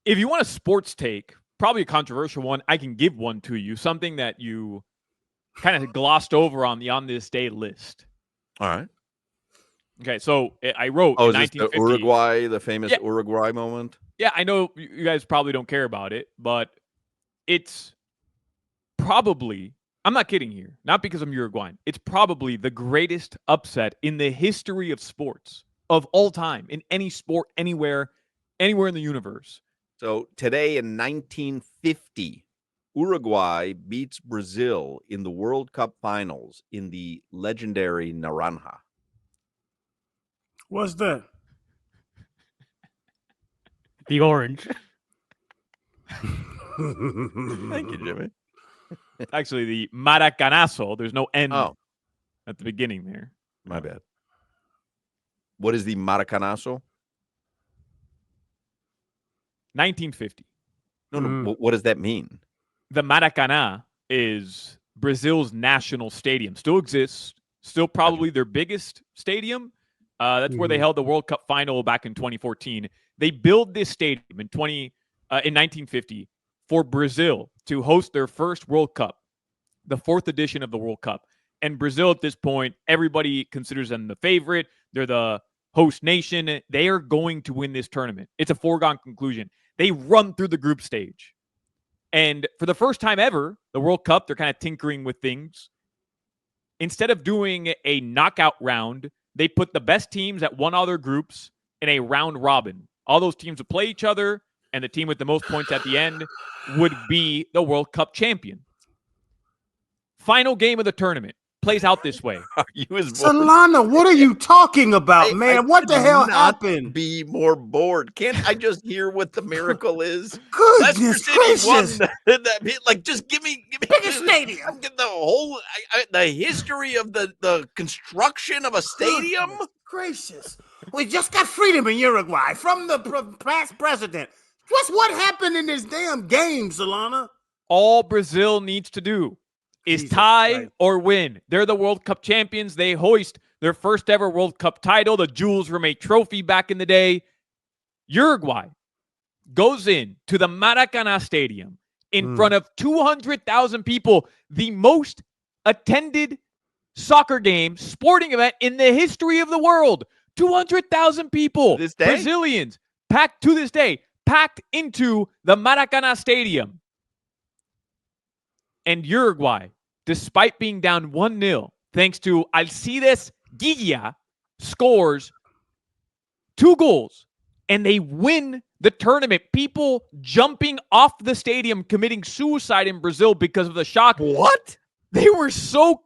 if you want a sports take, probably a controversial one, I can give one to you. Something that you kind of glossed over on the on this day list. All right. Okay, so I wrote. Oh, in is this the 1950, Uruguay, the famous Yeah. Uruguay moment? Yeah, I know you guys probably don't care about it, but it's probably, I'm not kidding here, not because I'm Uruguayan, it's probably the greatest upset in the history of sports of all time, in any sport, anywhere in the universe. So today in 1950, Uruguay beats Brazil in the World Cup finals in the legendary Naranja. What's that? The orange. Thank you, Jimmy. Actually, the Maracanazo, there's no N Oh, at the beginning there. my bad. What is the Maracanazo? 1950. No. What does that mean? The Maracanã is Brazil's national stadium. Still exists. Still probably their biggest stadium. That's where they held the World Cup final back in 2014. They built this stadium in 1950 for Brazil to host their first World Cup, the fourth edition of the World Cup. And Brazil at this point, everybody considers them the favorite. They're the host nation. They are going to win this tournament. It's a foregone conclusion. They run through the group stage. And for the first time ever, the World Cup, they're kind of tinkering with things. Instead of doing a knockout round, they put the best teams at one other groups in a round robin. All those teams would play each other, and the team with the most points at the end would be the World Cup champion. Final game of the tournament plays out this way. Solana, what are you talking about, man? What the hell happened? Be more bored. Can't I just hear what the miracle is? Goodness gracious! Like, just give me biggest stadium. The whole the history of the construction of a stadium. Goodness gracious! We just got freedom in Uruguay from the past president. What happened in this damn game, Solana? All Brazil needs to do is tie or win. They're the World Cup champions. They hoist their first ever World Cup title, the Jules Rimet Trophy back in the day. Uruguay goes in to the Maracana Stadium in front of 200,000 people, the most attended soccer game, sporting event in the history of the world. 200,000 people, this day? Brazilians, packed to this day, packed into the Maracana Stadium. And Uruguay, despite being down 1-0, thanks to Alcides Guilla, scores 2 goals, and they win the tournament. People jumping off the stadium, committing suicide in Brazil because of the shock. What? They were so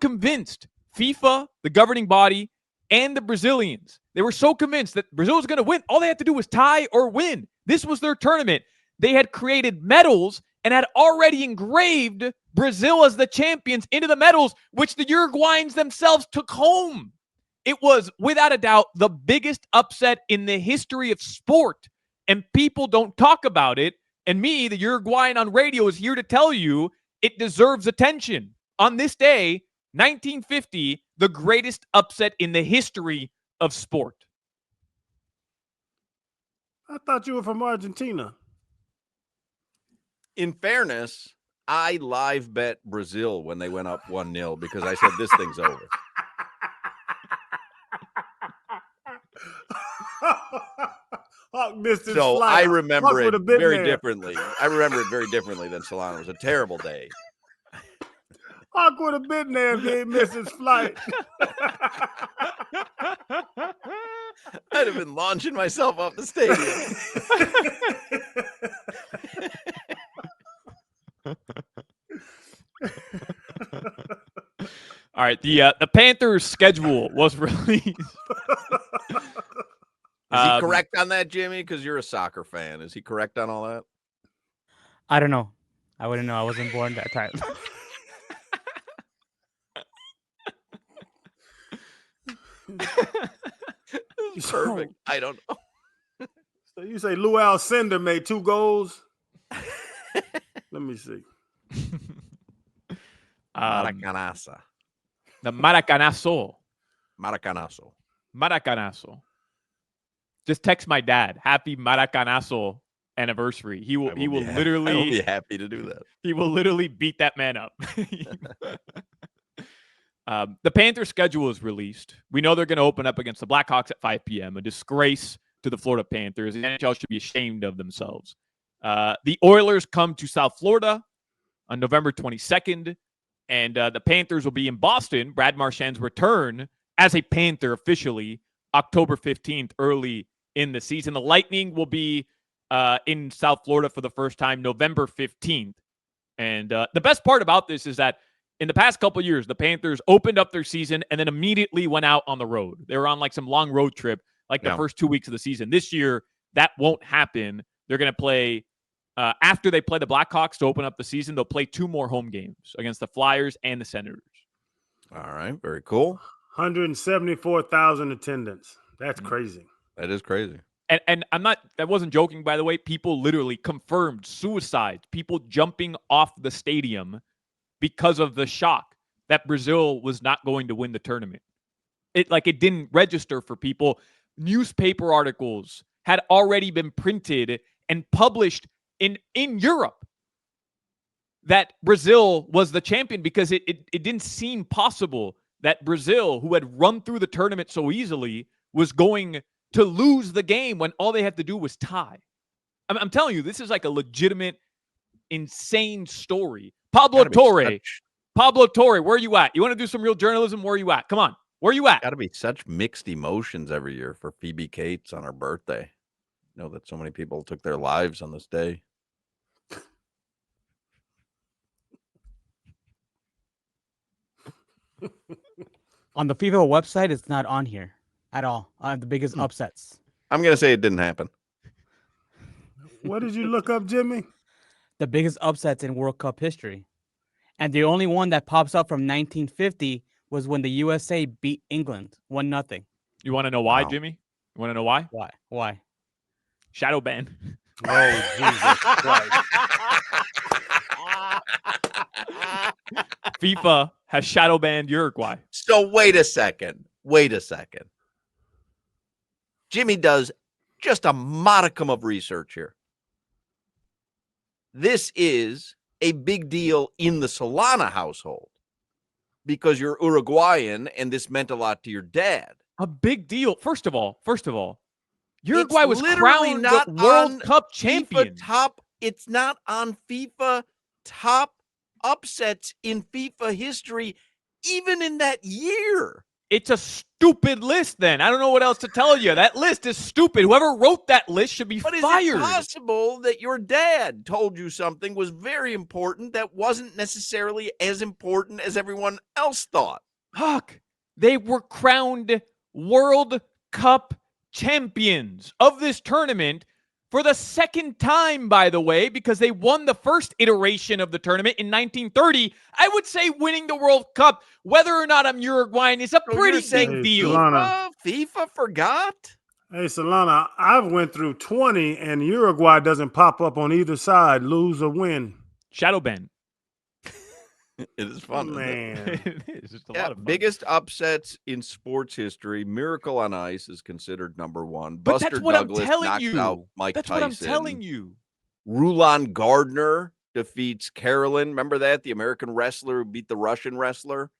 convinced, FIFA, the governing body, and the Brazilians, they were so convinced that Brazil was going to win. All they had to do was tie or win. This was their tournament. They had created medals and had already engraved Brazil as the champions into the medals, which the Uruguayans themselves took home. It was, without a doubt, the biggest upset in the history of sport, and people don't talk about it. And me, the Uruguayan on radio, is here to tell you it deserves attention. On this day, 1950, the greatest upset in the history of sport. I thought you were from Argentina. In fairness, I live bet Brazil when they went up 1-0 because I said this thing's over. So I remember it very differently. I remember it very differently than Solana. It was a terrible day. Hawk would have been there if he didn't miss his flight. I'd have been launching myself off the stadium. All right, the Panthers schedule was released. Is he correct on that, Jimmy? Because you're a soccer fan. Is he correct on all that? I don't know. I wouldn't know. I wasn't born that time. Perfect. I don't know. So you say Lou Alcindor made 2 goals? Let me see. Maracanazo. The Maracanazo. Maracanazo. Maracanazo. Just text my dad. Happy Maracanazo anniversary. He will I will literally be happy to do that. He will literally beat that man up. The Panthers schedule is released. We know they're going to open up against the Blackhawks at 5 p.m. A disgrace to the Florida Panthers. The NHL should be ashamed of themselves. The Oilers come to South Florida on November 22nd, and the Panthers will be in Boston. Brad Marchand's return as a Panther officially October 15th, early in the season. The Lightning will be in South Florida for the first time November 15th. And the best part about this is that in the past couple of years, the Panthers opened up their season and then immediately went out on the road. They were on like some long road trip, like the first 2 weeks of the season. This year, that won't happen. They're going to play, after they play the Blackhawks to open up the season, they'll play 2 more home games against the Flyers and the Senators. All right, very cool. 174,000 attendance. That's crazy. That is crazy. And I wasn't joking, by the way. People literally confirmed suicides, people jumping off the stadium because of the shock that Brazil was not going to win the tournament. It didn't register for people. Newspaper articles had already been printed and published in Europe that Brazil was the champion because it didn't seem possible that Brazil, who had run through the tournament so easily, was going to lose the game when all they had to do was tie. I'm telling you, this is like a legitimate, insane story. Pablo Torre, where are you at? You want to do some real journalism? Where are you at? Come on. Where are you at? Got to be such mixed emotions every year for Phoebe Cates on her birthday. You know that so many people took their lives on this day. On the FIFA website, it's not on here at all. The biggest upsets. I'm going to say it didn't happen. What did you look up, Jimmy? The biggest upsets in World Cup history. And the only one that pops up from 1950 was when the USA beat England 1-0. You want to know why, Jimmy? You want to know why? Why? Shadow ban. Oh, Jesus Christ. FIFA has shadow banned Uruguay. So wait a second. Jimmy does just a modicum of research here. This is a big deal in the Solana household because you're Uruguayan and this meant a lot to your dad. A big deal. First of all, Uruguay was literally crowned not the World on Cup champion. It's not on FIFA top upsets in FIFA history, even in that year. It's a stupid list, then. I don't know what else to tell you. That list is stupid. Whoever wrote that list should be fired. But is it possible that your dad told you something was very important that wasn't necessarily as important as everyone else thought? Huck, they were crowned World Cup champions of this tournament for the second time, by the way, because they won the first iteration of the tournament in 1930. I would say winning the World Cup, whether or not I'm Uruguayan, is a pretty big deal. FIFA forgot? Hey, Solana, I've went through 20, and Uruguay doesn't pop up on either side, lose or win. Shadow ban. It is fun, man. It is just a lot of fun. Biggest upsets in sports history. Miracle on Ice is considered number one. But Buster that's what Douglas I'm telling knocks you. out Mike That's Tyson. what I'm telling you. Rulon Gardner defeats Carolyn. Remember that? The American wrestler who beat the Russian wrestler.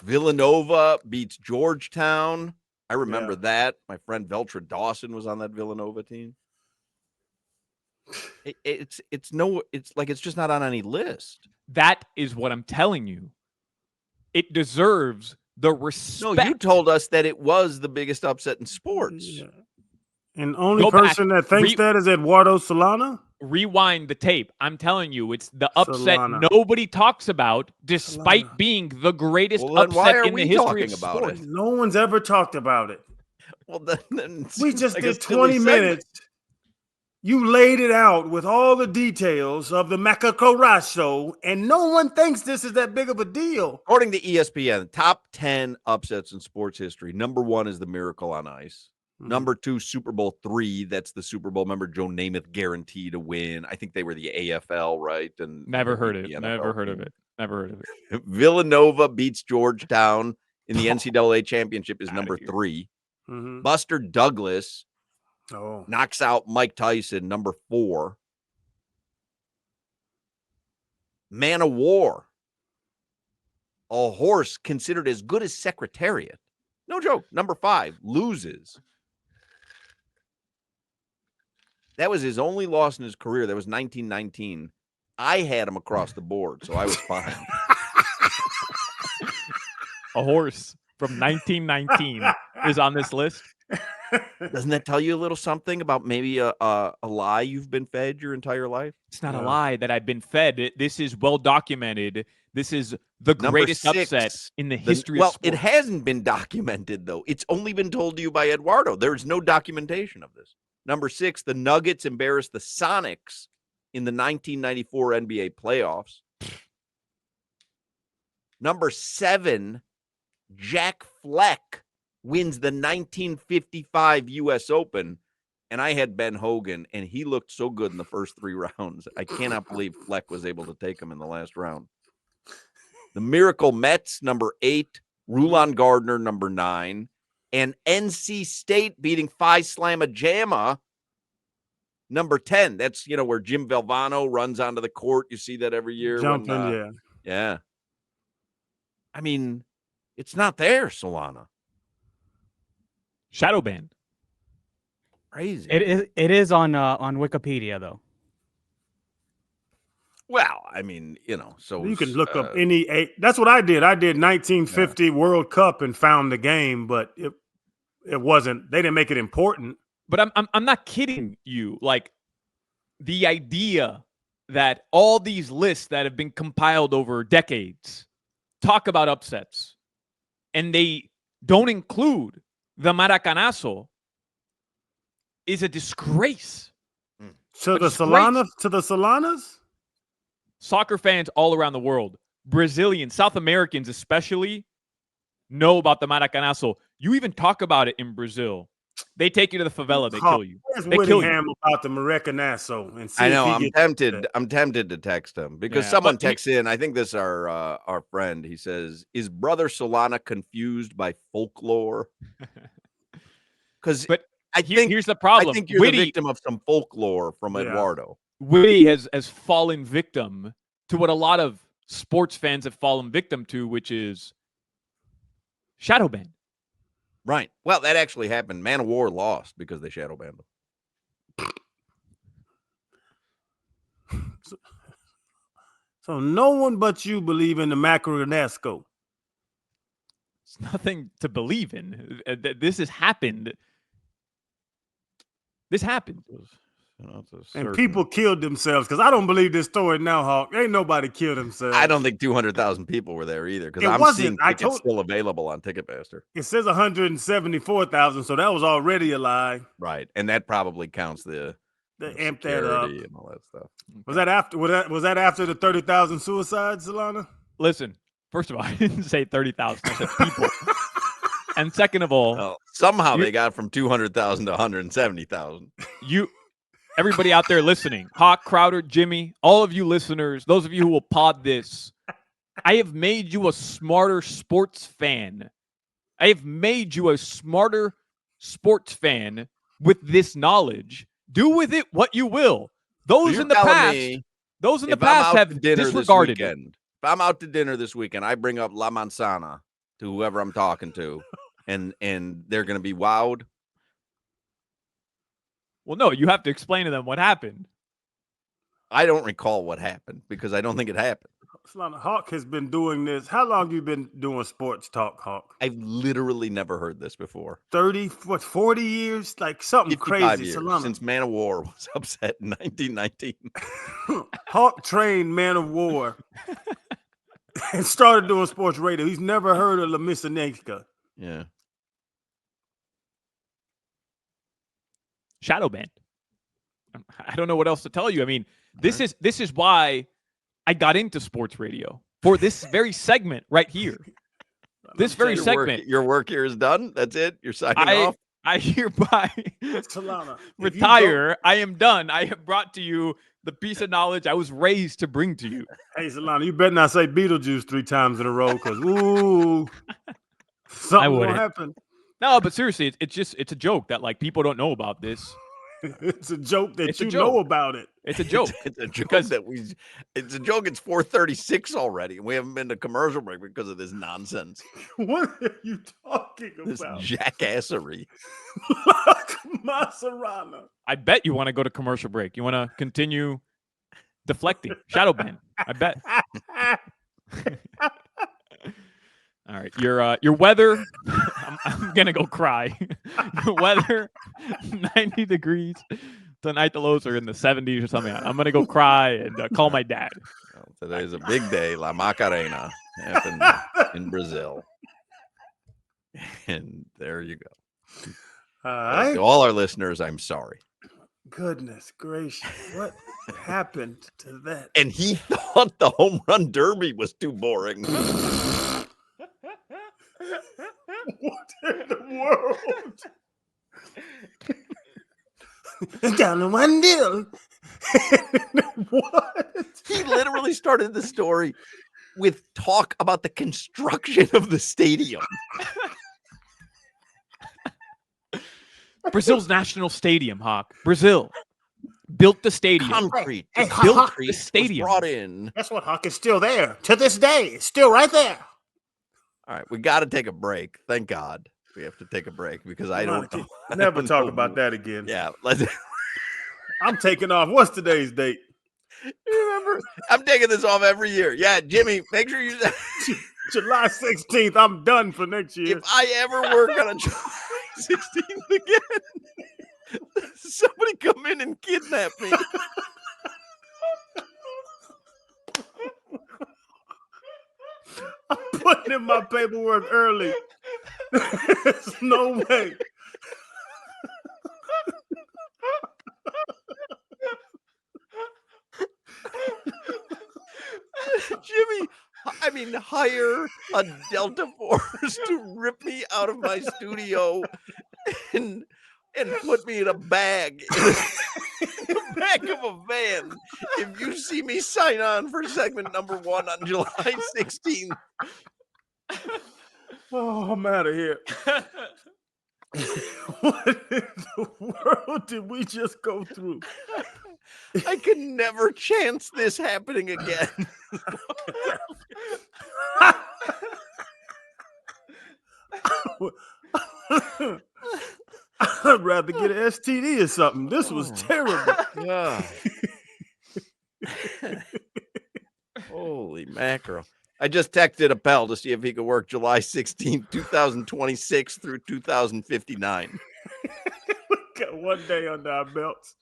Villanova beats Georgetown. I remember that. My friend Veltra Dawson was on that Villanova team. It's just not on any list. That is what I'm telling you. It deserves the respect. No, you told us that it was the biggest upset in sports. Yeah. And only person that thinks that is Eduardo Solana? Rewind the tape. I'm telling you, it's the upset Solana. nobody talks about, despite being the greatest upset in the history of sports. No one's ever talked about it. Well, then we just did 20 minutes. You laid it out with all the details of the Maracanazo, and no one thinks this is that big of a deal. According to ESPN, top 10 upsets in sports history. Number 1 is the Miracle on Ice. Number 2, Super Bowl III. That's the Super Bowl. Remember, Joe Namath guaranteed to win. I think they were the AFL, right? And never heard it. Never heard of it. Never heard of it. Villanova beats Georgetown in the NCAA championship is number 3. Buster Douglas Oh, knocks out Mike Tyson, number 4. Man of War, a horse considered as good as Secretariat. No joke. Number 5, loses. That was his only loss in his career. That was 1919. I had him across the board, so I was fine. A horse from 1919 is on this list. Doesn't that tell you a little something about maybe a lie you've been fed your entire life? It's not a lie that I've been fed. This is well documented. This is the Number greatest 6, upset in the history of Well, sports. it hasn't been documented, though. It's only been told to you by Eduardo. There's no documentation of this. Number 6, the Nuggets embarrassed the Sonics in the 1994 NBA playoffs. Number 7, Jack Fleck wins the 1955 U.S. Open, and I had Ben Hogan, and he looked so good in the first 3 rounds. I cannot believe Fleck was able to take him in the last round. The Miracle Mets, number 8, Rulon Gardner, number 9, and NC State beating Phi Slamma Jamma, number 10. That's, where Jim Valvano runs onto the court. You see that every year. jumping, Yeah. I mean, it's not there, Solana. Shadow banned. Crazy. It is on Wikipedia though. Well, I mean, so you can look up any 8. That's what I did. I did 1950 World Cup and found the game, but it wasn't. They didn't make it important. But I'm not kidding you. Like, the idea that all these lists that have been compiled over decades talk about upsets, and they don't include the Maracanazo, is a disgrace. To the Solanas? Soccer fans all around the world, Brazilians, South Americans especially, know about the Maracanazo. You even talk about it in Brazil. They take you to the favela. They kill you. They kill you. About the Maracanazo and see I know. if I'm tempted. I'm tempted to text him because someone texts in. I think this is our friend. He says, "Is Brother Solana confused by folklore?" Because here's the problem. I think you're the victim of some folklore from Eduardo. Witty has fallen victim to what a lot of sports fans have fallen victim to, which is shadow ban. Right. Well, that actually happened. Man of War lost because they shadow banned him. So no one but you believe in the Maracanazo. It's nothing to believe in. This has happened. This happened. And people killed themselves because I don't believe this story now, Hawk. Ain't nobody killed themselves. I don't think 200,000 people were there either because I'm seeing tickets still available on Ticketmaster. It says 174,000, so that was already a lie. Right, and that probably counts the amp that up and all that stuff. Was that after? Was that after the 30,000 suicides, Solana? Listen, first of all, I didn't say 30,000. I said people. And second of all, somehow they got from 200,000 to 170,000. Everybody out there listening, Hawk, Crowder, Jimmy, all of you listeners, those of you who will pod this, I have made you a smarter sports fan. I have made you a smarter sports fan with this knowledge. Do with it what you will. Those in the past have disregarded it. If I'm out to dinner this weekend, I bring up La Manzana to whoever I'm talking to, and they're going to be wowed. Well, no, you have to explain to them what happened. I don't recall what happened because I don't think it happened. Hawk has been doing this. How long have you been doing sports talk, Hawk? I've literally never heard this before. 40 years? Like something crazy. Years since Man of War was upset in 1919. Hawk trained Man of War and started doing sports radio. He's never heard of La Missaneka. Yeah. Shadow banned. I don't know what else to tell you. I mean, this is why I got into sports radio, for this very segment right here. This very segment. Your work here is done. That's it. You're signing off. I hereby retire. I am done. I have brought to you the piece of knowledge I was raised to bring to you. Hey, Solana, you better not say Beetlejuice 3 times in a row, because something will happen. No, but seriously, it's a joke that like people don't know about this. It's a joke that It's a you joke. know about it. It's a joke. It's a joke Because- it's a joke. It's 4:36 already. We haven't been to commercial break because of this nonsense. What are you talking This about? jackassery. Maserana. I bet you want to go to commercial break. You want to continue deflecting. Shadow ban. I bet. All right. Your weather. I'm gonna go cry. Your weather, 90 degrees. Tonight the lows are in the 70s or something. I'm gonna go cry and call my dad. Well, today's a big day. La Macarena happened in Brazil. And there you go. All right. To all our listeners, I'm sorry. Goodness gracious. What happened to that? And he thought the home run derby was too boring. What in the world? Down to one deal. What? He literally started the story with talk about the construction of the stadium. Brazil's national stadium, Hawk. Brazil built the stadium. Concrete. Hey, the Hawk, concrete the stadium. was brought in. Guess what, Hawk? It's still there. To this day, it's still right there. All right, we got to take a break. Thank God we have to take a break because I don't know. Never talk about that again. Yeah, let's. I'm taking off. What's today's date? Remember, I'm taking this off every year. Yeah, Jimmy, make sure you. July 16th. I'm done for next year. If I ever work on a July 16th again, somebody come in and kidnap me. I'm putting in my paperwork early. There's no way. Jimmy, I mean, hire a Delta Force to rip me out of my studio and put me in a bag in the back of a van. If you see me sign on for segment number 1 on July 16th. Oh, I'm out of here. What in the world did we just go through? I could never chance this happening again. I'd rather get an STD or something. This was terrible. Yeah. Holy mackerel. I just texted Appel to see if he could work July 16th, 2026 through 2059. Got one day under our belts.